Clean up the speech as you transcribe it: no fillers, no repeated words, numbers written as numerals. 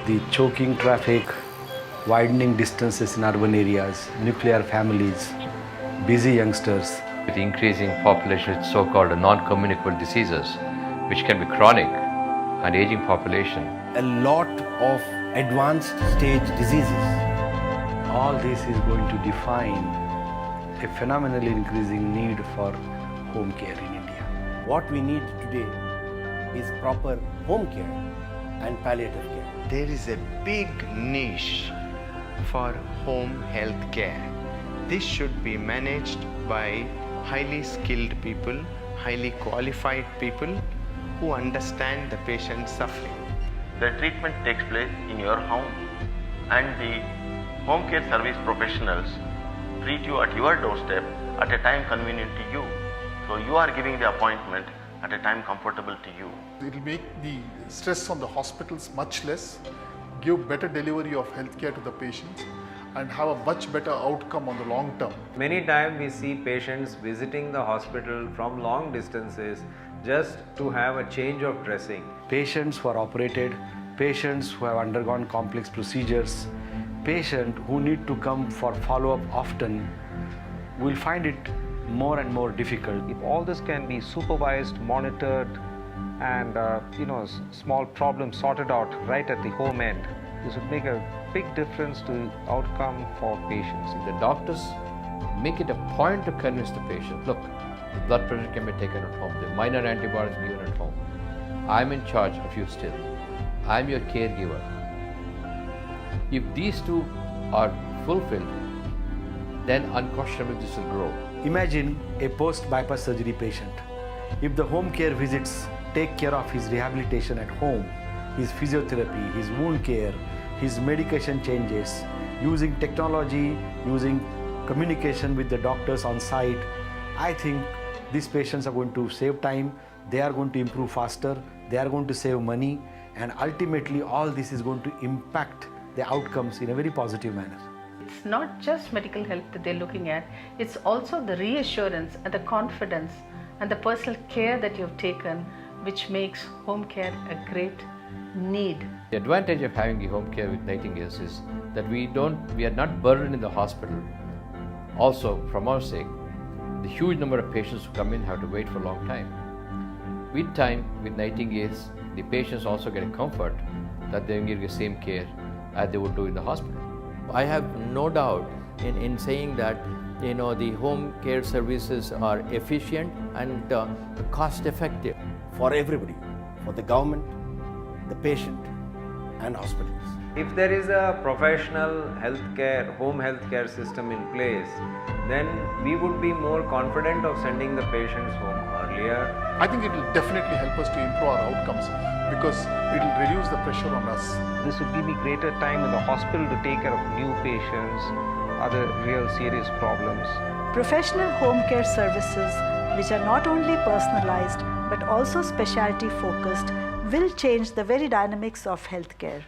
The choking traffic, widening distances in urban areas, nuclear families, busy youngsters. With increasing population with so-called non-communicable diseases, which can be chronic, and aging population. A lot of advanced stage diseases. All this is going to define a phenomenally increasing need for home care in India. What we need today is proper home care and palliative care. There is a big niche for home health care. This should be managed by highly skilled people, highly qualified people who understand the patient's suffering. The treatment takes place in your home, and the home care service professionals treat you at your doorstep at a time convenient to you. So you are giving the appointment at a time comfortable to you. It will make the stress on the hospitals much less, give better delivery of healthcare to the patients, and have a much better outcome on the long term. Many times we see patients visiting the hospital from long distances just to have a change of dressing. Patients who are operated, patients who have undergone complex procedures, patients who need to come for follow-up often will find it more and more difficult. If all this can be supervised, monitored, and small problems sorted out right at the home end, this would make a big difference to outcome for patients. The doctors make it a point to convince the patient, look, the blood pressure can be taken at home, the minor antibiotics given at home. I'm in charge of you still. I'm your caregiver. If these two are fulfilled, then unquestionably this will grow. Imagine a post-bypass surgery patient. If the home care visits take care of his rehabilitation at home, his physiotherapy, his wound care, his medication changes, using technology, using communication with the doctors on site, I think these patients are going to save time, they are going to improve faster, they are going to save money, and ultimately all this is going to impact the outcomes in a very positive manner. It's not just medical health that they're looking at, it's also the reassurance and the confidence and the personal care that you've taken, which makes home care a great need. The advantage of having the home care with Nightingales is that we are not burdened in the hospital. Also, from our sake, the huge number of patients who come in have to wait for a long time. With time, with Nightingales, the patients also get a comfort that they will get the same care as they would do in the hospital. I have no doubt in saying that the home care services are efficient and cost effective. For everybody, for the government, the patient and hospitals. If there is a professional healthcare, home healthcare system in place, then we would be more confident of sending the patients home earlier. I think it will definitely help us to improve our outcomes because it will reduce the pressure on us. This would give me greater time in the hospital to take care of new patients, other real serious problems. Professional home care services, which are not only personalized but also specialty focused, will change the very dynamics of healthcare.